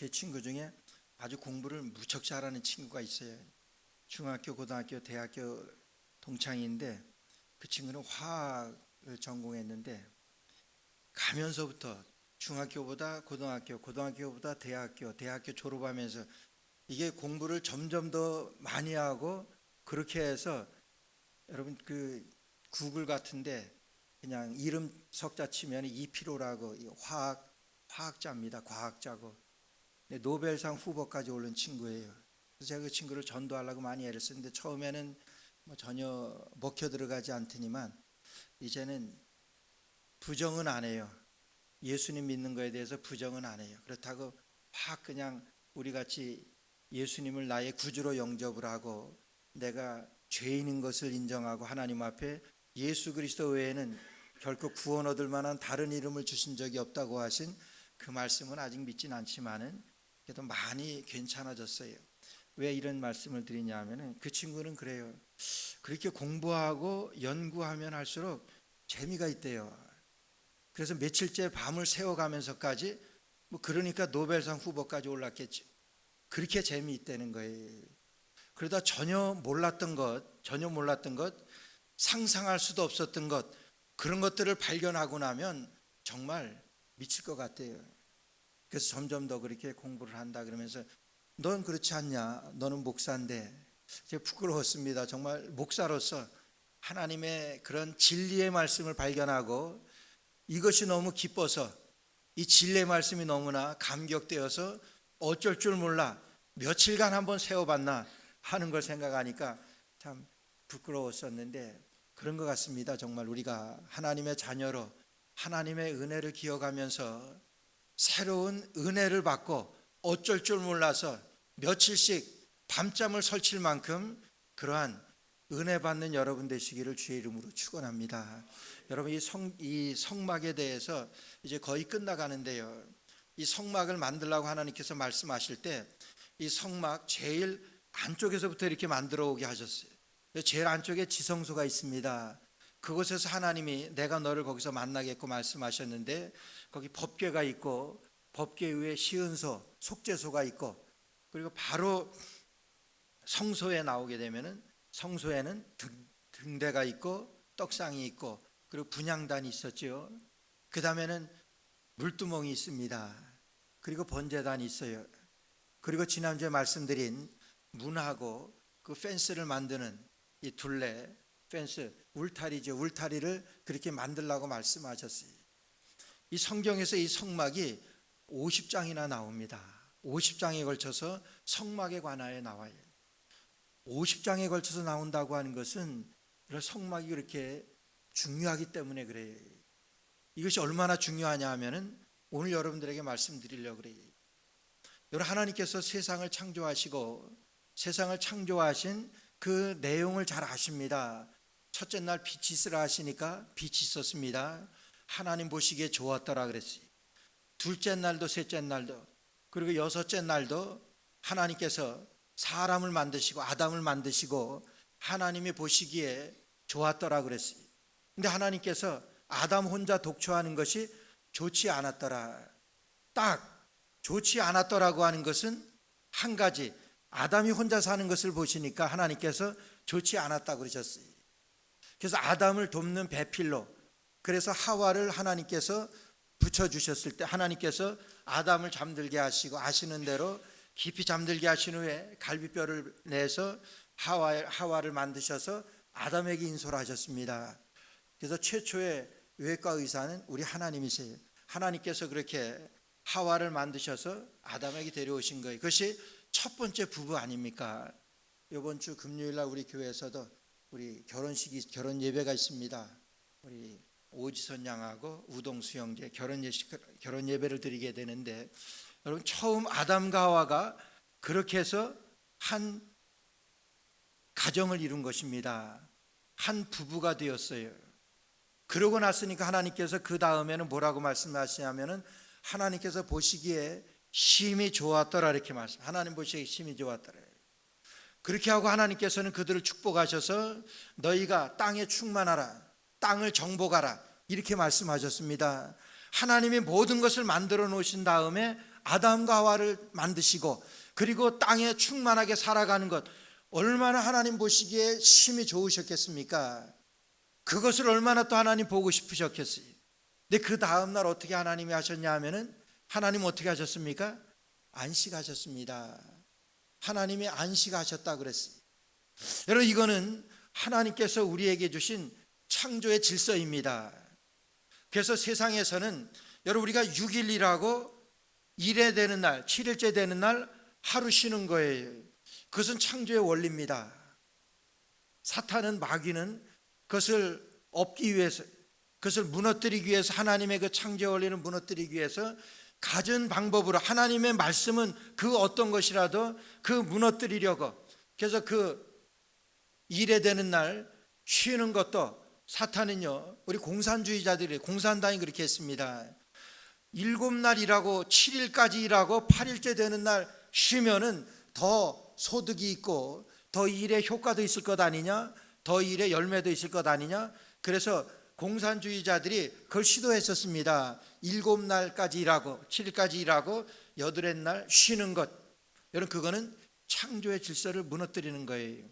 제 친구 중에 아주 공부를 무척 잘하는 친구가 있어요. 중학교, 고등학교, 대학교 동창인데 그 친구는 화학을 전공했는데 가면서부터 중학교보다 고등학교, 고등학교보다 대학교, 대학교 졸업하면서 이게 공부를 점점 더 많이 하고 그렇게 해서 여러분 그 구글 같은데 그냥 이름 석자 치면 이피로라고 화학자입니다. 과학자고 노벨상 후보까지 오른 친구예요. 그래서 제가 그 친구를 전도하려고 많이 애를 쓰는데 처음에는 뭐 전혀 먹혀 들어가지 않더니만 이제는 부정은 안 해요. 예수님 믿는 거에 대해서 부정은 안 해요. 그렇다고 확 그냥 우리 같이 예수님을 나의 구주로 영접을 하고 내가 죄인인 것을 인정하고 하나님 앞에 예수 그리스도 외에는 결코 구원 얻을 만한 다른 이름을 주신 적이 없다고 하신 그 말씀은 아직 믿진 않지만은 그래도 많이 괜찮아졌어요. 왜 이런 말씀을 드리냐 하면은 그 친구는 그래요. 그렇게 공부하고 연구하면 할수록 재미가 있대요. 그래서 며칠째 밤을 새워가면서까지 뭐 그러니까 노벨상 후보까지 올랐겠죠. 그렇게 재미있다는 거예요. 그러다 전혀 몰랐던 것, 상상할 수도 없었던 것, 그런 것들을 발견하고 나면 정말 미칠 것 같아요. 그래서 점점 더 그렇게 공부를 한다 그러면서 넌 그렇지 않냐? 너는 목사인데. 제가 부끄러웠습니다. 정말 목사로서 하나님의 그런 진리의 말씀을 발견하고 이것이 너무 기뻐서 이 진리의 말씀이 너무나 감격되어서 어쩔 줄 몰라 며칠간 한번 세워봤나 하는 걸 생각하니까 참 부끄러웠었는데 그런 것 같습니다. 정말 우리가 하나님의 자녀로 하나님의 은혜를 기억하면서 새로운 은혜를 받고 어쩔 줄 몰라서 며칠씩 밤잠을 설칠 만큼 그러한 은혜 받는 여러분 되시기를 주의 이름으로 축원합니다. 여러분 이 성막에 대해서 이제 거의 끝나가는데요. 이 성막을 만들라고 하나님께서 말씀하실 때 이 성막 제일 안쪽에서부터 이렇게 만들어 오게 하셨어요. 제일 안쪽에 지성소가 있습니다. 그곳에서 하나님이 내가 너를 거기서 만나겠고 말씀하셨는데 거기 법궤가 있고 법궤 위에 시은소, 속죄소가 있고 그리고 바로 성소에 나오게 되면은 성소에는 등대가 있고 떡상이 있고 그리고 분향단이 있었죠. 그 다음에는 물두멍이 있습니다. 그리고 번제단이 있어요. 그리고 지난주에 말씀드린 문하고 그 펜스를 만드는 이 둘레 펜스 울타리죠. 울타리를 그렇게 만들라고 말씀하셨어요. 이 성경에서 이 성막이 50장이나 나옵니다. 50장에 걸쳐서 성막에 관하여 나와요. 50장에 걸쳐서 나온다고 하는 것은 성막이 그렇게 중요하기 때문에 그래요. 이것이 얼마나 중요하냐 하면은 오늘 여러분들에게 말씀드리려고 그래요. 여러분 하나님께서 세상을 창조하시고 세상을 창조하신 그 내용을 잘 아십니다. 첫째 날 빛이 있으라 하시니까 빛이 있었습니다. 하나님 보시기에 좋았더라 그랬어요. 둘째 날도 셋째 날도 그리고 여섯째 날도 하나님께서 사람을 만드시고 아담을 만드시고 하나님이 보시기에 좋았더라 그랬어요. 근데 하나님께서 아담 혼자 독초하는 것이 좋지 않았더라. 딱 좋지 않았더라고 하는 것은 한 가지 아담이 혼자 사는 것을 보시니까 하나님께서 좋지 않았다고 그러셨어요. 그래서 아담을 돕는 배필로 그래서 하와를 하나님께서 붙여주셨을 때 하나님께서 아담을 잠들게 하시고 아시는 대로 깊이 잠들게 하신 후에 갈비뼈를 내서 하와를 만드셔서 아담에게 인솔 하셨습니다. 그래서 최초의 외과 의사는 우리 하나님이세요. 하나님께서 그렇게 하와를 만드셔서 아담에게 데려오신 거예요. 그것이 첫 번째 부부 아닙니까? 이번 주 금요일 날 우리 교회에서도 우리 결혼 예배가 있습니다. 우리 오지선 양하고 우동수 형제 결혼 예배를 드리게 되는데 여러분 처음 아담과 하와가 그렇게 해서 한 가정을 이룬 것입니다. 한 부부가 되었어요. 그러고 났으니까 하나님께서 그 다음에는 뭐라고 말씀하시냐면은 하나님께서 보시기에 심히 좋았더라 이렇게 말씀. 하나님 보시기에 심히 좋았더라. 그렇게 하고 하나님께서는 그들을 축복하셔서 너희가 땅에 충만하라, 땅을 정복하라 이렇게 말씀하셨습니다. 하나님이 모든 것을 만들어 놓으신 다음에 아담과 하와를 만드시고 그리고 땅에 충만하게 살아가는 것, 얼마나 하나님 보시기에 심히 좋으셨겠습니까? 그것을 얼마나 또 하나님 보고 싶으셨겠어요. 근데 그 다음날 어떻게 하나님이 하셨냐 하면은, 하나님 어떻게 하셨습니까? 안식하셨습니다. 하나님이 안식하셨다 그랬어요. 여러분, 이거는 하나님께서 우리에게 주신 창조의 질서입니다. 그래서 세상에서는 여러분, 우리가 6일이라고 일에 되는 날, 7일째 되는 날 하루 쉬는 거예요. 그것은 창조의 원리입니다. 사탄은, 마귀는 그것을 없기 위해서, 그것을 무너뜨리기 위해서, 하나님의 그 창조의 원리를 무너뜨리기 위해서 갖은 방법으로, 하나님의 말씀은 그 어떤 것이라도 그 무너뜨리려고, 그래서 그 일에 되는 날 쉬는 것도, 사탄은요, 우리 공산주의자들이, 공산당이 그렇게 했습니다. 7날 일하고 7일까지 일하고 8일째 되는 날 쉬면은 더 소득이 있고 더 일에 효과도 있을 것 아니냐, 더 일에 열매도 있을 것 아니냐. 그래서 공산주의자들이 그걸 시도했었습니다. 7날까지 일하고 7일까지 일하고 8날 쉬는 것. 여러분, 그거는 창조의 질서를 무너뜨리는 거예요.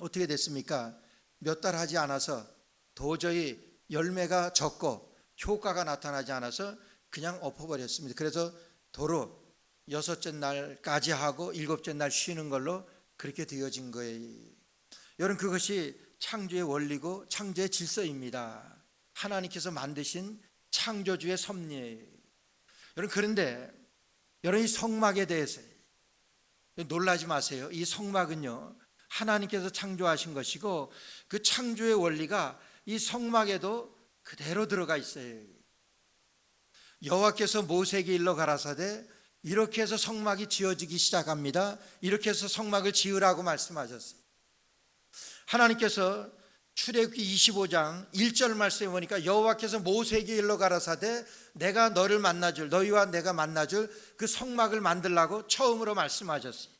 어떻게 됐습니까? 몇 달 하지 않아서 도저히 열매가 적고 효과가 나타나지 않아서 그냥 엎어버렸습니다. 그래서 도로 6째 날까지 하고 7째 날 쉬는 걸로 그렇게 되어진 거예요. 여러분, 그것이 창조의 원리고 창조의 질서입니다. 하나님께서 만드신 창조주의 섭리예요. 여러분, 그런데 여러분, 이 성막에 대해서 놀라지 마세요. 이 성막은요, 하나님께서 창조하신 것이고 그 창조의 원리가 이 성막에도 그대로 들어가 있어요. 여호와께서 모세에게 일러 가라사대, 이렇게 해서 성막이 지어지기 시작합니다. 이렇게 해서 성막을 지으라고 말씀하셨어요. 하나님께서 출애굽기 25장 1절 말씀에 보니까, 여호와께서 모세에게 일러 가라사대 내가 너를 만나줄, 너희와 내가 만나줄 그 성막을 만들라고 처음으로 말씀하셨어요.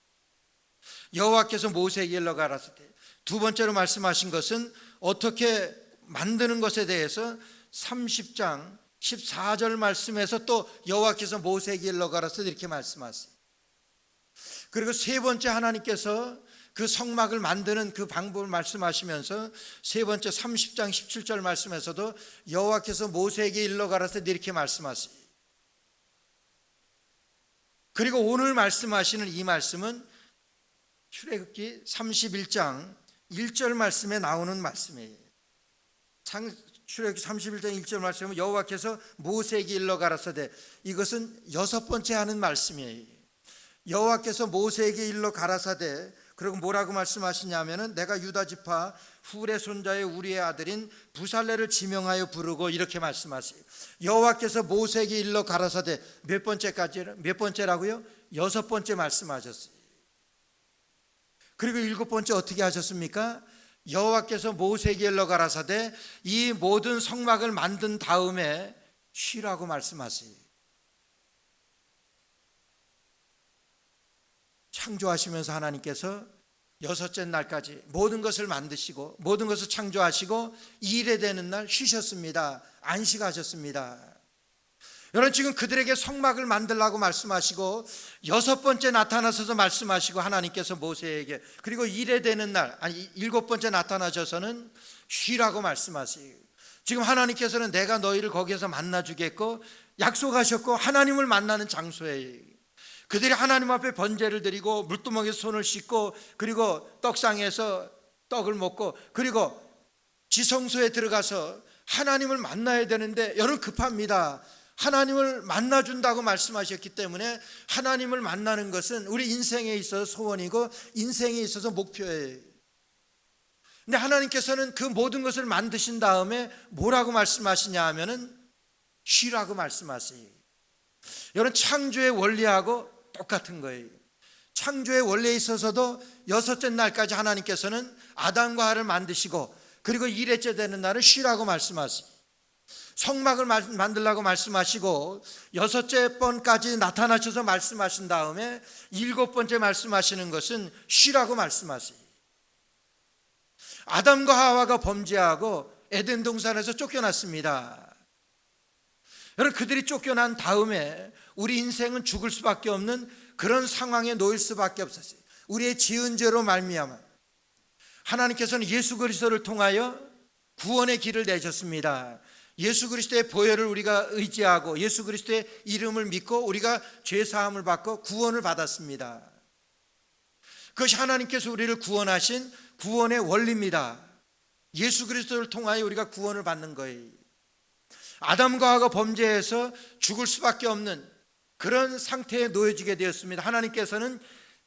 여호와께서 모세에게 일러 가라사대. 두 번째로 말씀하신 것은 어떻게 만드는 것에 대해서 30장 14절 말씀에서 또 여호와께서 모세에게 일러 가라사대 이렇게 말씀하세요. 그리고 세 번째, 하나님께서 그 성막을 만드는 그 방법을 말씀하시면서 세 번째 30장 17절 말씀에서도 여호와께서 모세에게 일러 가라사대 이렇게 말씀하세요. 그리고 오늘 말씀하시는 이 말씀은 출애굽기 31장 1절 말씀에 나오는 말씀이에요. 출애굽기 31장 1절 말씀은 여호와께서 모세에게 일러 가라사대, 이것은 6번째 하는 말씀이에요. 여호와께서 모세에게 일러 가라사대, 그리고 뭐라고 말씀하시냐면은, 내가 유다 지파 훌의 손자의 우리의 아들인 부살레를 지명하여 부르고 이렇게 말씀하세요. 여호와께서 모세에게 일러 가라사대, 몇 번째라고요? 6번째 말씀하셨어요. 그리고 7번째 어떻게 하셨습니까? 여호와께서 모세에게 일러 가라사대 이 모든 성막을 만든 다음에 쉬라고 말씀하세요. 창조하시면서 하나님께서 6째 날까지 모든 것을 만드시고 모든 것을 창조하시고 2일에 되는 날 쉬셨습니다. 안식하셨습니다. 여러분, 지금 그들에게 성막을 만들라고 말씀하시고 6번째 나타나셔서 말씀하시고, 하나님께서 모세에게, 그리고 1회 되는 날, 아니 7번째 나타나셔서는 쉬라고 말씀하세요. 지금 하나님께서는 내가 너희를 거기에서 만나주겠고 약속하셨고, 하나님을 만나는 장소예요. 그들이 하나님 앞에 번제를 드리고 물두멍에서 손을 씻고 그리고 떡상에서 떡을 먹고 그리고 지성소에 들어가서 하나님을 만나야 되는데, 여러분 급합니다. 하나님을 만나준다고 말씀하셨기 때문에 하나님을 만나는 것은 우리 인생에 있어서 소원이고 인생에 있어서 목표예요. 근데 하나님께서는 그 모든 것을 만드신 다음에 뭐라고 말씀하시냐 하면은 쉬라고 말씀하세요. 여러분, 창조의 원리하고 똑같은 거예요. 창조의 원리에 있어서도 6째 날까지 하나님께서는 아담과 하와를 만드시고 그리고 1회째 되는 날을 쉬라고 말씀하세요. 성막을 만들라고 말씀하시고 6째 번까지 나타나셔서 말씀하신 다음에 7번째 말씀하시는 것은 쉬라고 말씀하세요. 아담과 하와가 범죄하고 에덴 동산에서 쫓겨났습니다. 여러분, 그들이 쫓겨난 다음에 우리 인생은 죽을 수밖에 없는 그런 상황에 놓일 수밖에 없었어요. 우리의 지은 죄로 말미암아 하나님께서는 예수 그리스도를 통하여 구원의 길을 내셨습니다. 예수 그리스도의 보혈을 우리가 의지하고 예수 그리스도의 이름을 믿고 우리가 죄 사함을 받고 구원을 받았습니다. 그것이 하나님께서 우리를 구원하신 구원의 원리입니다. 예수 그리스도를 통하여 우리가 구원을 받는 거예요. 아담과 하와가 범죄해서 죽을 수밖에 없는 그런 상태에 놓여지게 되었습니다. 하나님께서는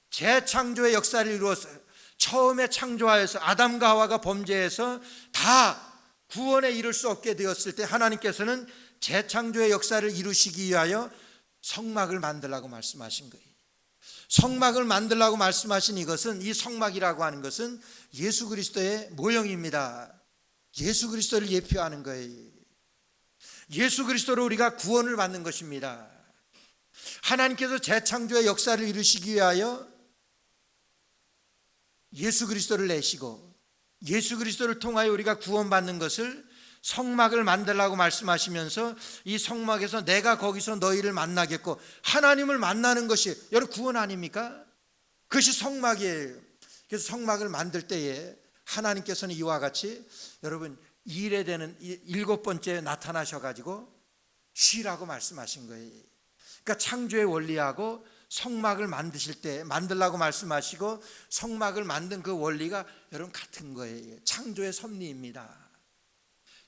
재창조의 역사를 이루었어요. 처음에 창조하여서 아담과 하와가 범죄해서 다 구원에 이를 수 없게 되었을 때 하나님께서는 재창조의 역사를 이루시기 위하여 성막을 만들라고 말씀하신 거예요. 성막을 만들라고 말씀하신 이것은, 이 성막이라고 하는 것은 예수 그리스도의 모형입니다. 예수 그리스도를 예표하는 거예요. 예수 그리스도로 우리가 구원을 받는 것입니다. 하나님께서 재창조의 역사를 이루시기 위하여 예수 그리스도를 내시고 예수 그리스도를 통하여 우리가 구원받는 것을 성막을 만들라고 말씀하시면서 이 성막에서 내가 거기서 너희를 만나겠고, 하나님을 만나는 것이 여러분 구원 아닙니까? 그것이 성막이에요. 그래서 성막을 만들 때에 하나님께서는 이와 같이 여러분 일에 되는 7번째 나타나셔가지고 쉬라고 말씀하신 거예요. 그러니까 창조의 원리하고 성막을 만드실 때 만들라고 말씀하시고 성막을 만든 그 원리가 여러분 같은 거예요. 창조의 섭리입니다.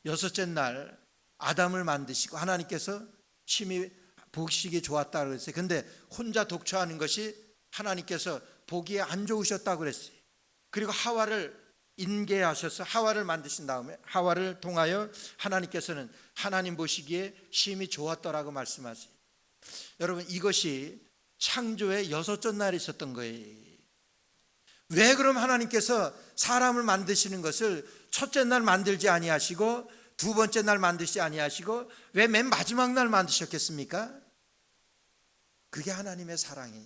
6째 날 아담을 만드시고 하나님께서 심히 보시기 좋았다고 그랬어요. 근데 혼자 독처하는 것이 하나님께서 보기에 안 좋으셨다고 그랬어요. 그리고 하와를 인계하셔서 하와를 만드신 다음에 하와를 통하여 하나님께서는 하나님 보시기에 심히 좋았더라고 말씀하세요. 여러분 이것이 창조의 6째 날에 있었던 거예요. 왜 그럼 하나님께서 사람을 만드시는 것을 첫째 날 만들지 아니하시고 두 번째 날 만드시지 아니하시고 왜 맨 마지막 날 만드셨겠습니까? 그게 하나님의 사랑이에요.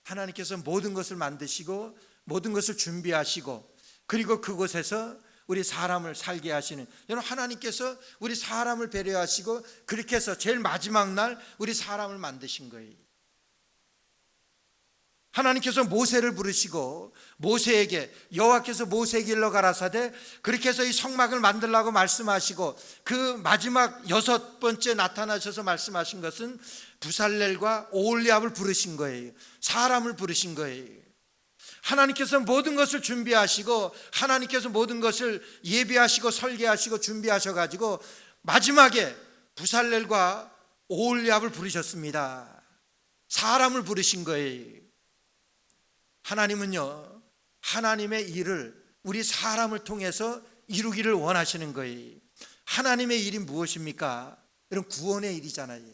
하나님께서 모든 것을 만드시고 모든 것을 준비하시고 그리고 그곳에서 우리 사람을 살게 하시는, 여러분 하나님께서 우리 사람을 배려하시고 그렇게 해서 제일 마지막 날 우리 사람을 만드신 거예요. 하나님께서 모세를 부르시고 모세에게 여호와께서 모세에게 일러 가라사대 그렇게 해서 이 성막을 만들라고 말씀하시고 그 마지막 6번째 나타나셔서 말씀하신 것은 부살렐과 오홀리압을 부르신 거예요. 사람을 부르신 거예요. 하나님께서 모든 것을 준비하시고 하나님께서 모든 것을 예비하시고 설계하시고 준비하셔가지고 마지막에 부살렐과 오홀리압을 부르셨습니다. 사람을 부르신 거예요. 하나님은요, 하나님의 일을 우리 사람을 통해서 이루기를 원하시는 거예요. 하나님의 일이 무엇입니까? 이런 구원의 일이잖아요.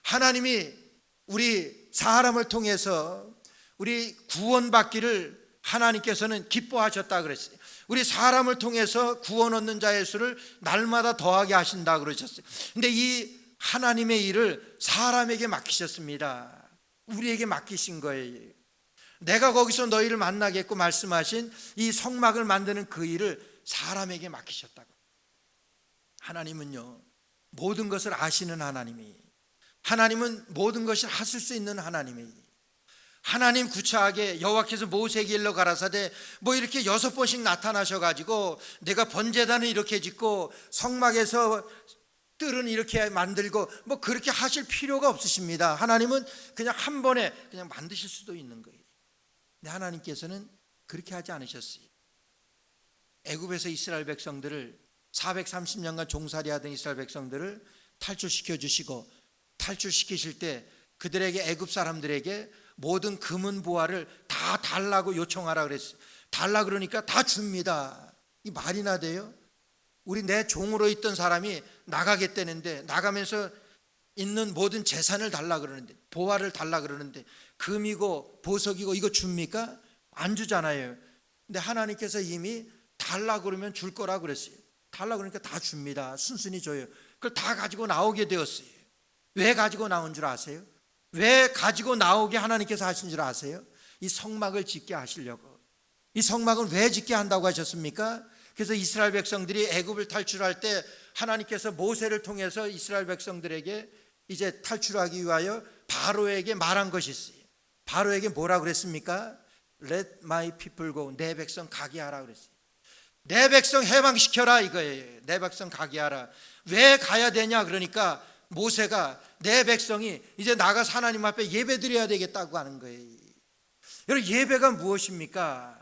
하나님이 우리 사람을 통해서 우리 구원받기를 하나님께서는 기뻐하셨다 그랬어요. 우리 사람을 통해서 구원 얻는 자의 수를 날마다 더하게 하신다 그러셨어요. 근데 이 하나님의 일을 사람에게 맡기셨습니다. 우리에게 맡기신 거예요. 내가 거기서 너희를 만나겠고 말씀하신 이 성막을 만드는 그 일을 사람에게 맡기셨다고. 하나님은요, 모든 것을 아시는 하나님이, 하나님은 모든 것을 하실 수 있는 하나님이, 하나님 구차하게 여호와께서 모세에게 일러 가라사대 뭐 이렇게 6번씩 나타나셔가지고 내가 번제단을 이렇게 짓고 성막에서 뜰은 이렇게 만들고 뭐 그렇게 하실 필요가 없으십니다. 하나님은 그냥 한 번에 그냥 만드실 수도 있는 거예요. 근데 하나님께서는 그렇게 하지 않으셨어요. 애굽에서 이스라엘 백성들을 430년간 종살이 하던 이스라엘 백성들을 탈출시켜 주시고 탈출시키실 때 그들에게 애굽 사람들에게 모든 금은 보화를 다 달라고 요청하라 그랬어요. 달라 그러니까 다 줍니다. 이 말이나 돼요? 우리 내 종으로 있던 사람이 나가겠다는데 나가면서 있는 모든 재산을 달라 그러는데 보화를 달라 그러는데 금이고 보석이고 이거 줍니까? 안 주잖아요. 근데 하나님께서 이미 달라 그러면 줄 거라 그랬어요. 달라 그러니까 다 줍니다. 순순히 줘요. 그걸 다 가지고 나오게 되었어요. 왜 가지고 나온 줄 아세요? 왜 가지고 나오게 하나님께서 하신 줄 아세요? 이 성막을 짓게 하시려고. 이 성막을 왜 짓게 한다고 하셨습니까? 그래서 이스라엘 백성들이 애굽을 탈출할 때 하나님께서 모세를 통해서 이스라엘 백성들에게 이제 탈출하기 위하여 바로에게 말한 것이 있어요. 바로에게 뭐라고 그랬습니까? Let my people go. 내 백성 가게 하라 그랬어요. 내 백성 해방시켜라 이거예요. 내 백성 가게 하라. 왜 가야 되냐 그러니까 모세가 내 백성이 이제 나가서 하나님 앞에 예배드려야 되겠다고 하는 거예요. 여러분, 예배가 무엇입니까?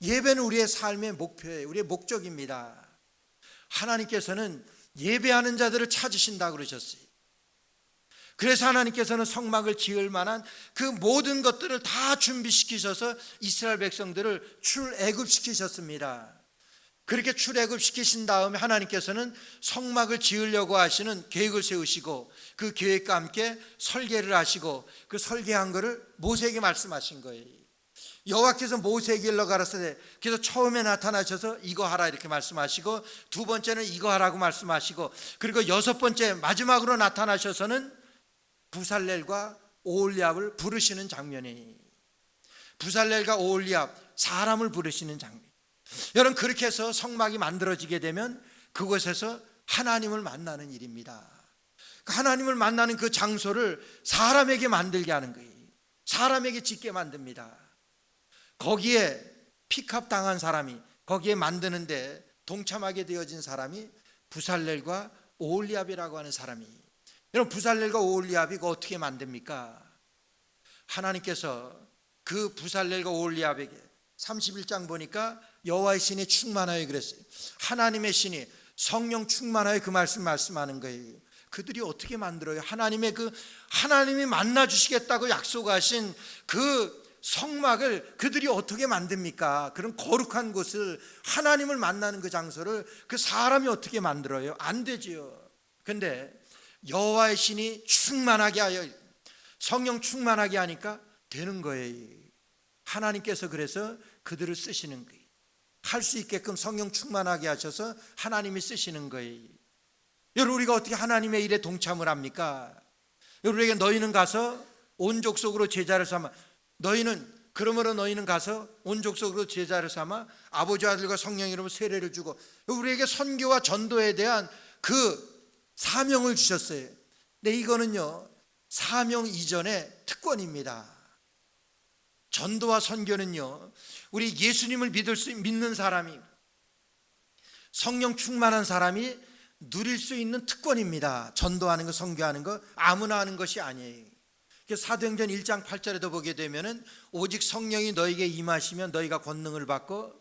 예배는 우리의 삶의 목표예요. 우리의 목적입니다. 하나님께서는 예배하는 자들을 찾으신다고 그러셨어요. 그래서 하나님께서는 성막을 지을 만한 그 모든 것들을 다 준비시키셔서 이스라엘 백성들을 출애굽시키셨습니다. 그렇게 출애굽시키신 다음에 하나님께서는 성막을 지으려고 하시는 계획을 세우시고 그 계획과 함께 설계를 하시고 그 설계한 것을 모세에게 말씀하신 거예요. 여호와께서 모세에게 일러 가라사대, 그래서 처음에 나타나셔서 이거 하라 이렇게 말씀하시고, 두 번째는 이거 하라고 말씀하시고, 그리고 여섯 번째 마지막으로 나타나셔서는 부살렐과 오홀리압을 부르시는 장면이, 부살렐과 오홀리압 사람을 부르시는 장면. 여러분, 그렇게 해서 성막이 만들어지게 되면 그곳에서 하나님을 만나는 일입니다. 하나님을 만나는 그 장소를 사람에게 만들게 하는 거예요. 사람에게 짓게 만듭니다. 거기에 픽업 당한 사람이, 거기에 만드는데 동참하게 되어진 사람이 부살렐과 오홀리압이라고 하는 사람이. 여러분, 부살렐과 오홀리압이 어떻게 만듭니까? 하나님께서 그 부살렐과 오홀리압에게 31장 보니까 여호와의 신이 충만하여 그랬어요. 하나님의 신이 성령 충만하여 그 말씀하는 거예요. 그들이 어떻게 만들어요? 하나님이 만나 주시겠다고 약속하신 그 성막을 그들이 어떻게 만듭니까? 그런 거룩한 곳을, 하나님을 만나는 그 장소를 그 사람이 어떻게 만들어요? 안 되지요. 근데 여호와의 신이 충만하게 하여, 성령 충만하게 하니까 되는 거예요. 하나님께서 그래서 그들을 쓰시는 거예요. 할 수 있게끔 성령 충만하게 하셔서 하나님이 쓰시는 거예요. 여러분, 우리가 어떻게 하나님의 일에 동참을 합니까? 여러분에게 너희는 가서 온 족속으로 제자를 삼아, 그러므로 너희는 가서 온 족속으로 제자를 삼아 아버지와 아들과 성령 이름으로 세례를 주고, 우리에게 선교와 전도에 대한 그 사명을 주셨어요. 근데 이거는요, 사명 이전의 특권입니다. 전도와 선교는요, 우리 예수님을 믿는 사람이, 성령 충만한 사람이 누릴 수 있는 특권입니다. 전도하는 거, 선교하는 거 아무나 하는 것이 아니에요. 사도행전 1장 8절에도 보게 되면은 오직 성령이 너에게 임하시면 너희가 권능을 받고,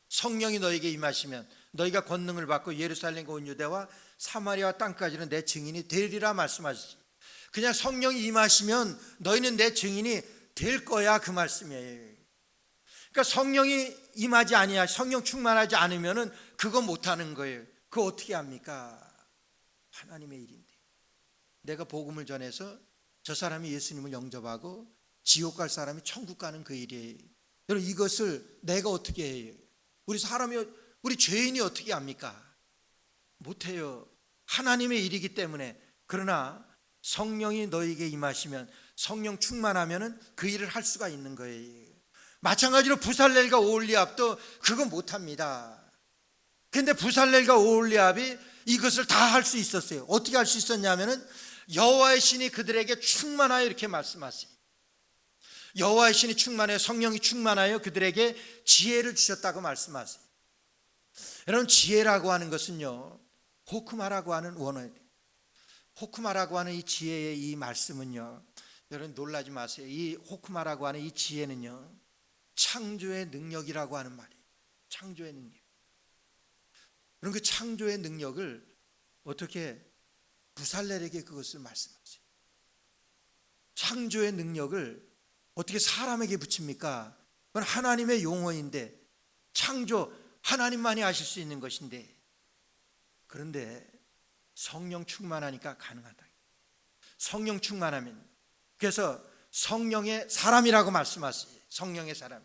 성령이 너에게 임하시면 너희가 권능을 받고 예루살렘과 온 유대와 사마리아 땅까지는 내 증인이 되리라 말씀하셨어요. 그냥 성령이 임하시면 너희는 내 증인이 될 거야, 그 말씀이에요. 그러니까 성령이 임하지 아니야, 성령 충만하지 않으면은 그거 못하는 거예요. 그거 어떻게 합니까? 하나님의 일인데. 내가 복음을 전해서 저 사람이 예수님을 영접하고 지옥 갈 사람이 천국 가는 그 일이에요. 여러분, 이것을 내가 어떻게 해요? 우리 죄인이 어떻게 합니까? 못해요. 하나님의 일이기 때문에. 그러나 성령이 너에게 임하시면, 성령 충만하면은 그 일을 할 수가 있는 거예요. 마찬가지로 부살렐과 오홀리압도 그거 못합니다. 근데 부살렐과 오홀리압이 이것을 다 할 수 있었어요. 어떻게 할 수 있었냐면은 여호와의 신이 그들에게 충만하여 이렇게 말씀하세요. 여호와의 신이 충만하여, 성령이 충만하여 그들에게 지혜를 주셨다고 말씀하세요. 여러분, 지혜라고 하는 것은요, 호크마라고 하는 원어예요. 호크마라고 하는 이 지혜의 이 말씀은요, 여러분 놀라지 마세요. 이 호크마라고 하는 이 지혜는요, 창조의 능력이라고 하는 말이에요. 창조의 능력. 그럼 그 창조의 능력을 어떻게 부살렐에게 그것을 말씀하세요. 창조의 능력을 어떻게 사람에게 붙입니까? 그건 하나님의 용어인데, 창조 하나님만이 하실 수 있는 것인데, 그런데 성령 충만하니까 가능하다. 성령 충만하면, 그래서 성령의 사람이라고 말씀하세요. 성령의 사람.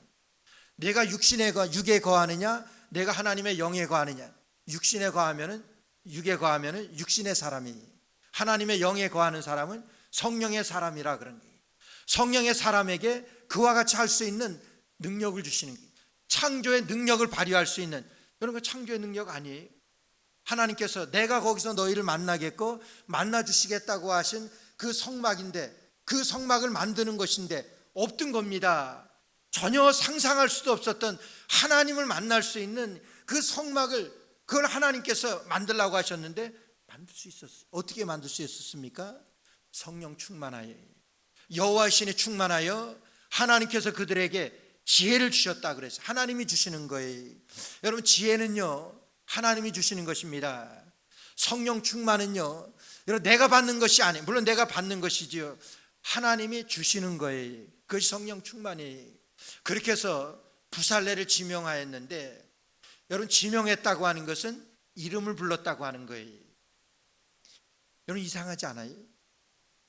내가 육에 거하느냐, 내가 하나님의 영에 거하느냐. 육에 거하면은 육신의 사람이, 하나님의 영에 거하는 사람은 성령의 사람이라 그런 거예요. 성령의 사람에게 그와 같이 할 수 있는 능력을 주시는 거예요. 창조의 능력을 발휘할 수 있는, 그런 거 창조의 능력 아니에요? 하나님께서 내가 거기서 너희를 만나겠고 만나 주시겠다고 하신 그 성막인데, 그 성막을 만드는 것인데 없던 겁니다. 전혀 상상할 수도 없었던 하나님을 만날 수 있는 그 성막을, 그걸 하나님께서 만들라고 하셨는데 만들 수 있었어요. 어떻게 만들 수 있었습니까? 성령 충만하여, 여호와 신이 충만하여 하나님께서 그들에게 지혜를 주셨다 그랬어요. 하나님이 주시는 거예요. 여러분, 지혜는요 하나님이 주시는 것입니다. 성령 충만은요 여러분 내가 받는 것이 아니에요. 물론 내가 받는 것이지요, 하나님이 주시는 거예요. 그것이 성령 충만이에요. 그렇게 해서 부살레를 지명하였는데, 여러분 지명했다고 하는 것은 이름을 불렀다고 하는 거예요. 여러분 이상하지 않아요?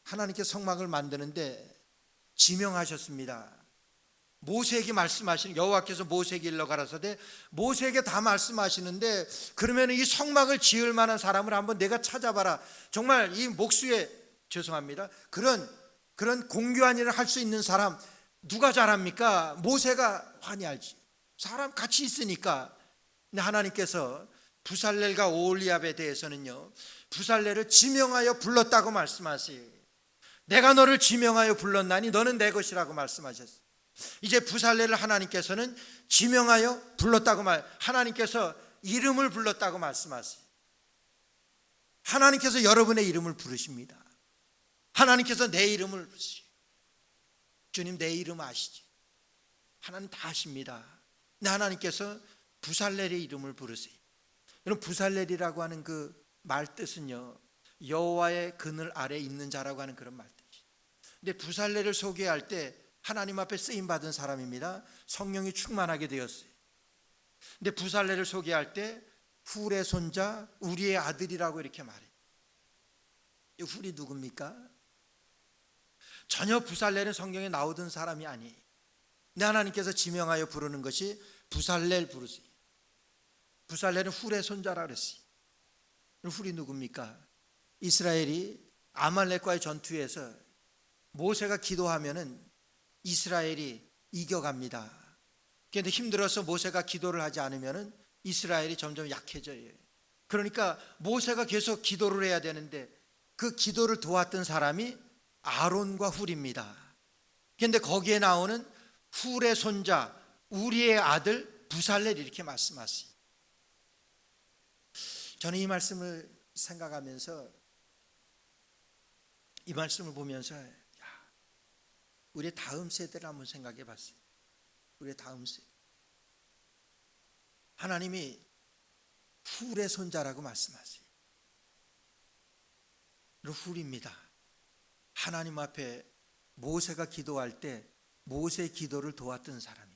하나님께서 성막을 만드는데 지명하셨습니다. 모세에게 말씀하시는, 여호와께서 모세에게 일러 가라사대, 모세에게 다 말씀하시는데, 그러면 이 성막을 지을 만한 사람을 한번 내가 찾아봐라. 정말 이 목수의, 죄송합니다, 그런 공교한 일을 할 수 있는 사람 누가 잘합니까? 모세가 환히 알지. 사람 같이 있으니까. 근데 하나님께서 부살렐과 오홀리압에 대해서는요 부살렐을 지명하여 불렀다고 말씀하세요. 내가 너를 지명하여 불렀나니 너는 내 것이라고 말씀하셨어요. 이제 부살렐을 하나님께서는 지명하여 불렀다고 하나님께서 이름을 불렀다고 말씀하세요. 하나님께서 여러분의 이름을 부르십니다. 하나님께서 내 이름을 부르시죠. 주님 내 이름 아시지? 하나님 다 아십니다. 근데 하나님께서 부살렐의 이름을 부르세요. 여러분 부살렐이라고 하는 그 말 뜻은요 여호와의 그늘 아래 있는 자라고 하는 그런 말 뜻이에요. 근데 부살렐을 소개할 때 하나님 앞에 쓰임 받은 사람입니다. 성령이 충만하게 되었어요. 근데 부살렐을 소개할 때 훌의 손자 우리의 아들이라고 이렇게 말해요. 이 훌이 누굽니까? 전혀 부살렐은 성경에 나오던 사람이 아니에요. 근데 하나님께서 지명하여 부르는 것이 부살렐 부르세요. 부살렐은 훌의 손자라 그랬어요. 훌이 누굽니까? 이스라엘이 아말렉과의 전투에서 모세가 기도하면은 이스라엘이 이겨갑니다. 그런데 힘들어서 모세가 기도를 하지 않으면은 이스라엘이 점점 약해져요. 그러니까 모세가 계속 기도를 해야 되는데 그 기도를 도왔던 사람이 아론과 훌입니다. 그런데 거기에 나오는 훌의 손자 우리의 아들 부살렐 이렇게 말씀하세요. 저는 이 말씀을 생각하면서, 이 말씀을 보면서 우리의 다음 세대를 한번 생각해 봤어요. 우리의 다음 세대. 하나님이 훌의 손자라고 말씀하세요. 훌입니다. 하나님 앞에 모세가 기도할 때 모세의 기도를 도왔던 사람이,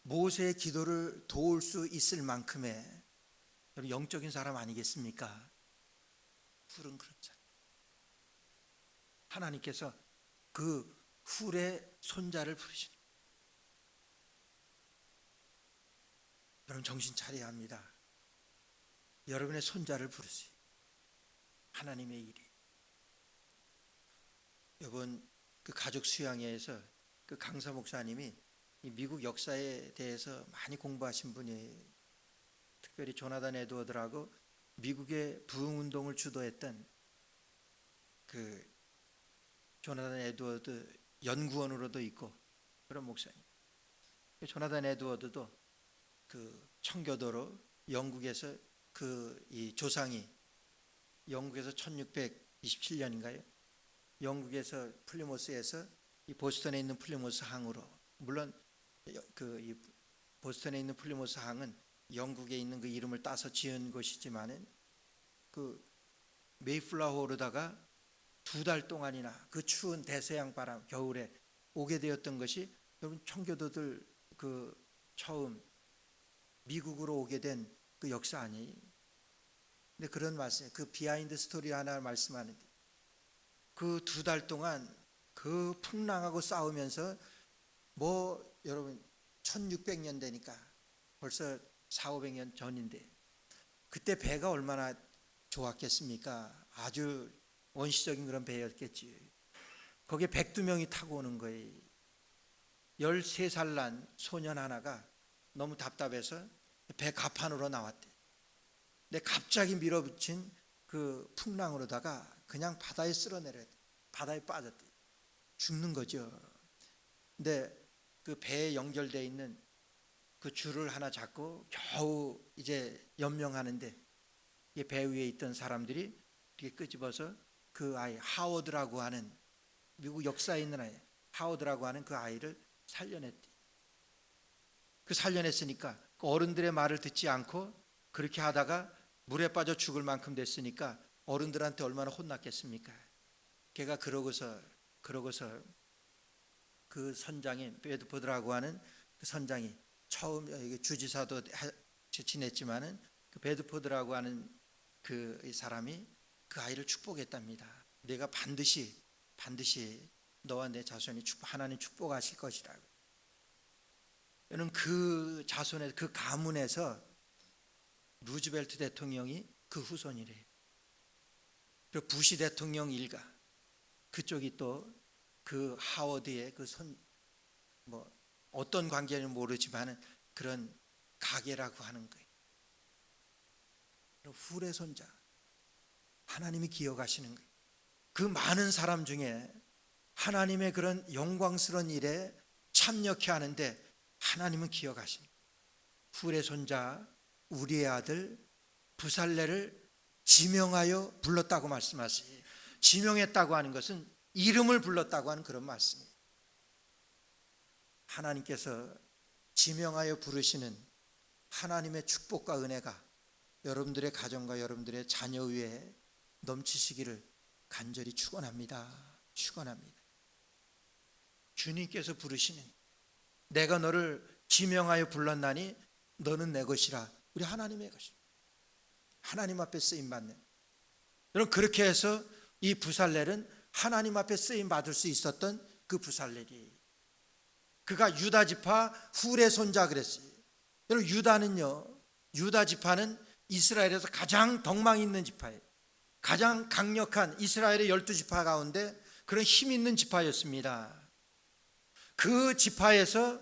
모세의 기도를 도울 수 있을 만큼의 영적인 사람 아니겠습니까? 훌은 그런 사람. 하나님께서 그 훌의 손자를 부르시는, 여러분 정신 차려야 합니다. 여러분의 손자를 부르세요. 하나님의 일이. 이번 그 가족 수양회에서 그 강사 목사님이 이 미국 역사에 대해서 많이 공부하신 분이에요. 특별히 조나단 에드워드라고 미국의 부흥운동을 주도했던 그 조나단 에드워드 연구원으로도 있고 그런 목사님. 조나단 에드워드도 그 청교도로 영국에서 그 이 조상이 영국에서 1627년인가요? 영국에서 플리모스에서 이 보스턴에 있는 플리모스 항으로, 물론 그 이 보스턴에 있는 플리모스 항은 영국에 있는 그 이름을 따서 지은 곳이지만은 그 메이플라워로다가 2달 동안이나 그 추운 대서양 바람 겨울에 오게 되었던 것이 여러분 청교도들 그 처음 미국으로 오게 된 그 역사 아니에요? 근데 그런 말씀, 그 비하인드 스토리 하나 말씀하는데 그 2달 동안 그 풍랑하고 싸우면서 뭐 여러분 1600년 되니까 벌써 400~500년 전인데 그때 배가 얼마나 좋았겠습니까? 아주 원시적인 그런 배였겠지. 거기에 102명이 타고 오는 거예요. 13살 난 소년 하나가 너무 답답해서 배 가판으로 나왔대. 근데 갑자기 밀어붙인 그 풍랑으로다가 그냥 바다에 쓸어내려 바다에 빠졌대. 죽는 거죠. 근데 그 배에 연결되어 있는 그 줄을 하나 잡고 겨우 이제 연명하는데 배 위에 있던 사람들이 이렇게 끄집어서 그 아이 하워드라고 하는 미국 역사에 있는 아이 하워드라고 하는 그 아이를 살려냈대. 그 살려냈으니까 그 어른들의 말을 듣지 않고 그렇게 하다가 물에 빠져 죽을 만큼 됐으니까 어른들한테 얼마나 혼났겠습니까? 걔가 그러고서 그 선장이 베드포드라고 하는 그 선장이 처음 주지사도 지냈지만은 그 베드포드라고 하는 그 사람이 그 아이를 축복했답니다. 내가 반드시 너와 내 자손이 하나님 축복하실 것이다. 저는 그 자손의 그 가문에서 루즈벨트 대통령이 그 후손이래요. 그리고 부시 대통령 일가 그쪽이 또 그 하워드의 그 어떤 관계는 모르지만 그런 가게라고 하는 거예요. 후레 손자 하나님이 기억하시는 거예요. 그 많은 사람 중에 하나님의 그런 영광스러운 일에 참여케 하는데 하나님은 기억하시는 거예요. 후레 손자 우리의 아들 부살레를 지명하여 불렀다고 말씀하시니 지명했다고 하는 것은 이름을 불렀다고 하는 그런 말씀이에요. 하나님께서 지명하여 부르시는 하나님의 축복과 은혜가 여러분들의 가정과 여러분들의 자녀 위에 넘치시기를 간절히 축원합니다. 주님께서 부르시는 내가 너를 지명하여 불렀나니 너는 내 것이라. 우리 하나님의 것이라. 하나님 앞에 쓰임받는. 여러분 그렇게 해서 이 부살렐은 하나님 앞에 쓰임받을 수 있었던 그 부살렐이 그가 유다 지파 후레 손자 그랬어요. 여러분 유다 지파는 이스라엘에서 가장 덕망 있는 지파예요. 가장 강력한 이스라엘의 12지파 가운데 그런 힘 있는 지파였습니다. 그 지파에서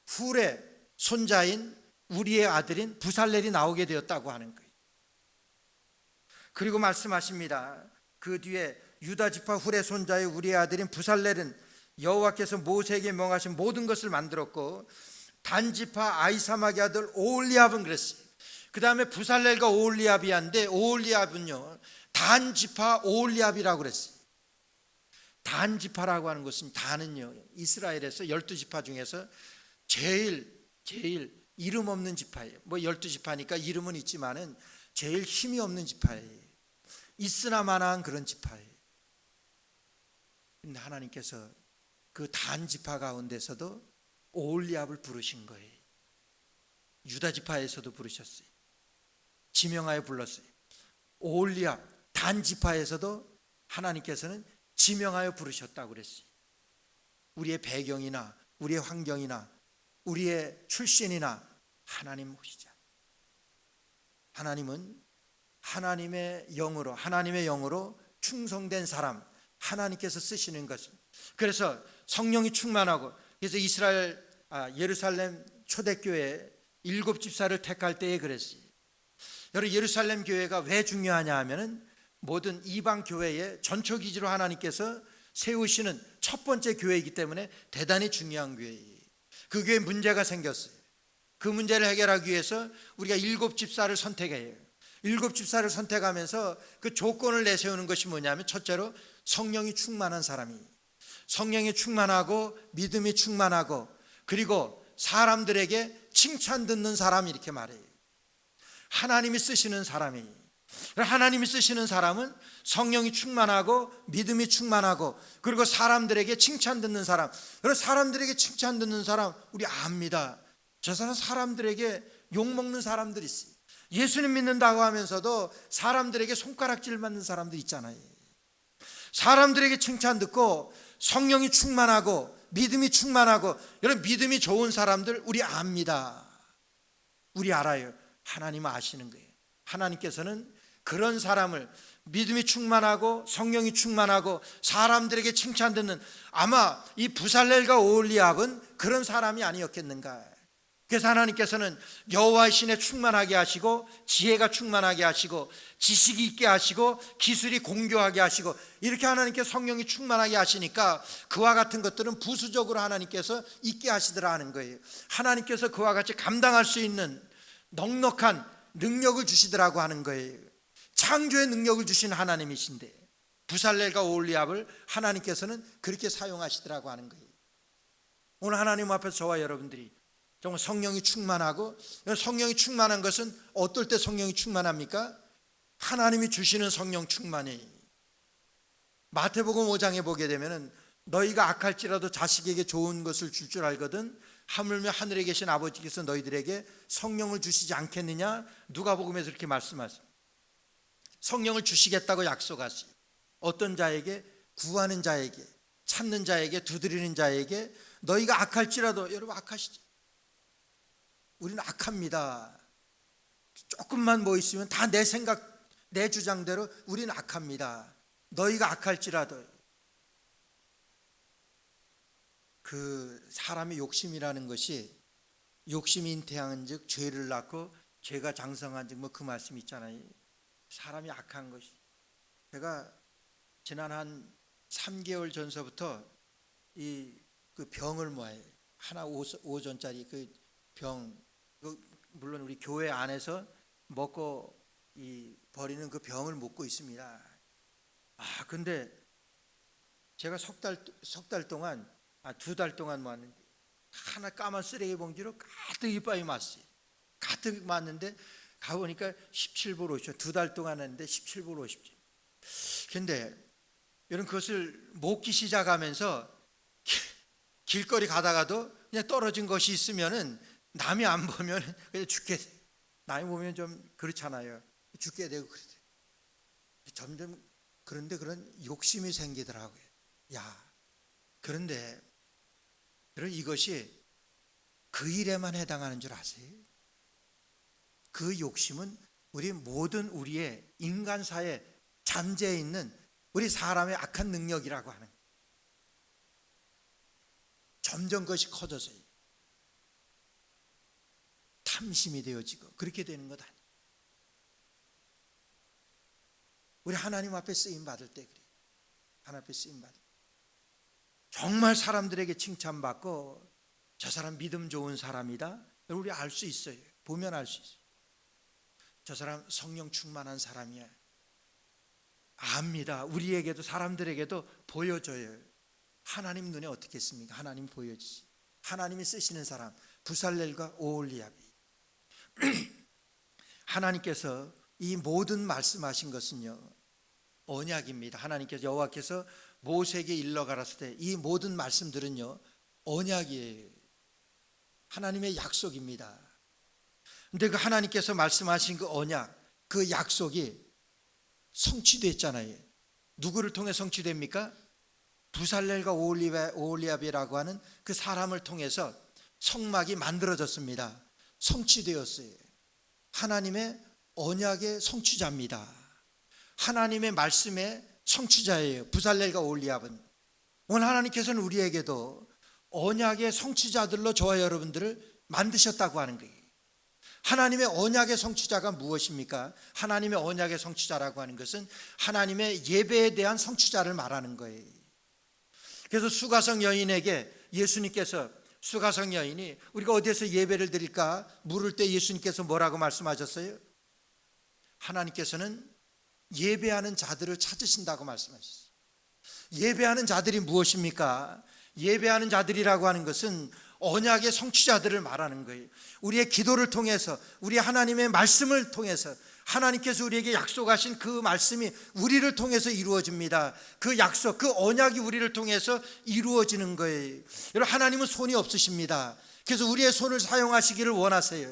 후레 손자인 우리의 아들인 부살렐이 나오게 되었다고 하는 거예요. 그리고 말씀하십니다. 그 뒤에 유다 지파 후레 손자의 우리의 아들인 부살렐은 여호와께서 모세에게 명하신 모든 것을 만들었고 단 지파 아이사막의 아들 오홀리압은 그랬어요. 그 다음에 부살렐과 오홀리압이 한데 오홀리압은요 단 지파 오홀리압이라고 그랬어요. 단 지파라고 하는 것은 단은요 이스라엘에서 12지파 중에서 제일 이름 없는 지파예요. 12지파니까 이름은 있지만은 제일 힘이 없는 지파예요. 있으나 마나한 그런 지파예요. 근데 하나님께서 그 단 지파 가운데서도 오홀리압을 부르신 거예요. 유다 지파에서도 부르셨어요. 지명하여 불렀어요. 오홀리압 단 지파에서도 하나님께서는 지명하여 부르셨다고 그랬어요. 우리의 배경이나 우리의 환경이나 우리의 출신이나 하나님 모시자. 하나님은 하나님의 영으로 충성된 사람 하나님께서 쓰시는 것입니다. 그래서 성령이 충만하고 그래서 예루살렘 초대교회 7집사를 택할 때에 그랬어요. 여러분 예루살렘 교회가 왜 중요하냐 하면은 모든 이방 교회의 전초기지로 하나님께서 세우시는 첫 번째 교회이기 때문에 대단히 중요한 교회예요. 그 교회에 문제가 생겼어요. 그 문제를 해결하기 위해서 우리가 7집사를 선택해요. 7집사를 선택하면서 그 조건을 내세우는 것이 뭐냐면 첫째로 성령이 충만한 사람이 성령이 충만하고 믿음이 충만하고 그리고 사람들에게 칭찬 듣는 사람 이렇게 말해요. 하나님이 쓰시는 사람이 하나님이 쓰시는 사람은 성령이 충만하고 믿음이 충만하고 그리고 사람들에게 칭찬 듣는 사람. 그리고 사람들에게 칭찬 듣는 사람 우리 압니다. 저 사람 사람들에게 욕먹는 사람들이 있어요. 예수님 믿는다고 하면서도 사람들에게 손가락질 맞는 사람도 있잖아요. 사람들에게 칭찬 듣고 성령이 충만하고 믿음이 충만하고 여러분 믿음이 좋은 사람들 우리 압니다. 우리 알아요. 하나님은 아시는 거예요. 하나님께서는 그런 사람을 믿음이 충만하고 성령이 충만하고 사람들에게 칭찬 듣는 아마 이 부살렐과 오홀리압은 그런 사람이 아니었겠는가. 그래서 하나님께서는 여호와의 신에 충만하게 하시고 지혜가 충만하게 하시고 지식이 있게 하시고 기술이 공교하게 하시고 이렇게 하나님께 성령이 충만하게 하시니까 그와 같은 것들은 부수적으로 하나님께서 있게 하시더라 하는 거예요. 하나님께서 그와 같이 감당할 수 있는 넉넉한 능력을 주시더라고 하는 거예요. 창조의 능력을 주신 하나님이신데 부살렐과 오홀리압을 하나님께서는 그렇게 사용하시더라고 하는 거예요. 오늘 하나님 앞에서 저와 여러분들이 정말 성령이 충만하고, 성령이 충만한 것은 어떨 때 성령이 충만합니까? 하나님이 주시는 성령 충만이. 마태복음 5장에 보게 되면은 너희가 악할지라도 자식에게 좋은 것을 줄 줄 알거든 하물며 하늘에 계신 아버지께서 너희들에게 성령을 주시지 않겠느냐. 누가복음에서 이렇게 말씀하세요. 성령을 주시겠다고 약속하세요. 어떤 자에게? 구하는 자에게, 찾는 자에게, 두드리는 자에게. 너희가 악할지라도, 여러분 악하시죠? 우리는 악합니다. 조금만 뭐 있으면 다 내 생각, 내 주장대로 우리는 악합니다. 너희가 악할지라도. 그 사람의 욕심이라는 것이, 욕심이 잉태한 즉 죄를 낳고 죄가 장성한 즉 뭐 그 말씀 있잖아요. 사람이 악한 것이. 제가 지난 한 3개월 전서부터 그 병을 모아요. 하나 5전짜리 그 병, 물론 우리 교회 안에서 먹고 버리는 그 병을 먹고 있습니다. 근데 제가 석 달 동안, 2달 동안 모았는데 하나 까만 쓰레기 봉지로 가득 이빨이 맞어요. 가득 맞는데 가보니까 17불 50원. 2달 동안 했는데 17불 50원. 근데 여러분 그것을 먹기 시작하면서 길거리 가다가도 그냥 떨어진 것이 있으면은 남이 안 보면 그냥 죽게 돼. 남이 보면 좀 그렇잖아요. 죽게 되고 그래. 점점 그런데 그런 욕심이 생기더라고요. 그런데 이것이 그 일에만 해당하는 줄 아세요? 그 욕심은 우리 모든 우리의 인간사에 잠재해 있는 우리 사람의 악한 능력이라고 하는 거예요. 점점 그것이 커져서요. 탐심이 되어지고 그렇게 되는 것 아니에요. 우리 하나님 앞에 쓰임 받을 때 그래요. 하나님 앞에 쓰임 받을 때 정말 사람들에게 칭찬받고 저 사람 믿음 좋은 사람이다. 우리 알 수 있어요. 보면 알 수 있어요. 저 사람 성령 충만한 사람이야. 압니다. 우리에게도 사람들에게도 보여줘요. 하나님 눈에 어떻겠습니까? 하나님 보여주지. 하나님이 쓰시는 사람 부살렐과 오홀리압이 하나님께서 이 모든 말씀하신 것은요 언약입니다. 하나님께서 여호와께서 모세에게 일러 가라사대 때 이 모든 말씀들은요 언약이에요. 하나님의 약속입니다. 근데 그 하나님께서 말씀하신 그 언약, 그 약속이 성취됐잖아요. 누구를 통해 성취됩니까? 부살렐과 오홀리압이라고 하는 그 사람을 통해서 성막이 만들어졌습니다. 성취되었어요. 하나님의 언약의 성취자입니다. 하나님의 말씀의 성취자예요. 부살렐과 오홀리압은. 오늘 하나님께서는 우리에게도 언약의 성취자들로 저와 여러분들을 만드셨다고 하는 거예요. 하나님의 언약의 성취자가 무엇입니까? 하나님의 언약의 성취자라고 하는 것은 하나님의 예배에 대한 성취자를 말하는 거예요. 그래서 수가성 여인에게 예수님께서, 수가성 여인이 우리가 어디에서 예배를 드릴까 물을 때 예수님께서 뭐라고 말씀하셨어요? 하나님께서는 예배하는 자들을 찾으신다고 말씀하셨어요. 예배하는 자들이 무엇입니까? 예배하는 자들이라고 하는 것은 언약의 성취자들을 말하는 거예요. 우리의 기도를 통해서, 우리 하나님의 말씀을 통해서 하나님께서 우리에게 약속하신 그 말씀이 우리를 통해서 이루어집니다. 그 약속, 그 언약이 우리를 통해서 이루어지는 거예요. 여러분, 하나님은 손이 없으십니다. 그래서 우리의 손을 사용하시기를 원하세요.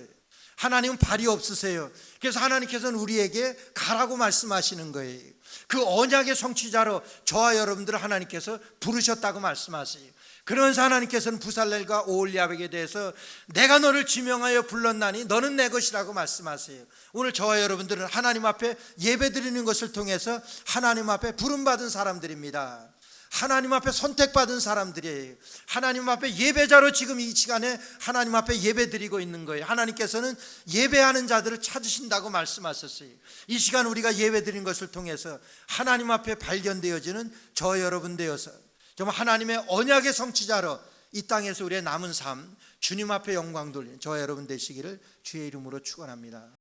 하나님은 발이 없으세요. 그래서 하나님께서는 우리에게 가라고 말씀하시는 거예요. 그 언약의 성취자로 저와 여러분들을 하나님께서 부르셨다고 말씀하세요. 그러면서 하나님께서는 부살렐과 오홀리압에게 대해서 내가 너를 지명하여 불렀나니 너는 내 것이라고 말씀하세요. 오늘 저와 여러분들은 하나님 앞에 예배드리는 것을 통해서 하나님 앞에 부름받은 사람들입니다. 하나님 앞에 선택받은 사람들이에요. 하나님 앞에 예배자로 지금 이 시간에 하나님 앞에 예배드리고 있는 거예요. 하나님께서는 예배하는 자들을 찾으신다고 말씀하셨어요. 이 시간 우리가 예배드린 것을 통해서 하나님 앞에 발견되어지는 저 여러분 되어서 정말 하나님의 언약의 성취자로 이 땅에서 우리의 남은 삶 주님 앞에 영광 돌리는 저 여러분 되시기를 주의 이름으로 축원합니다.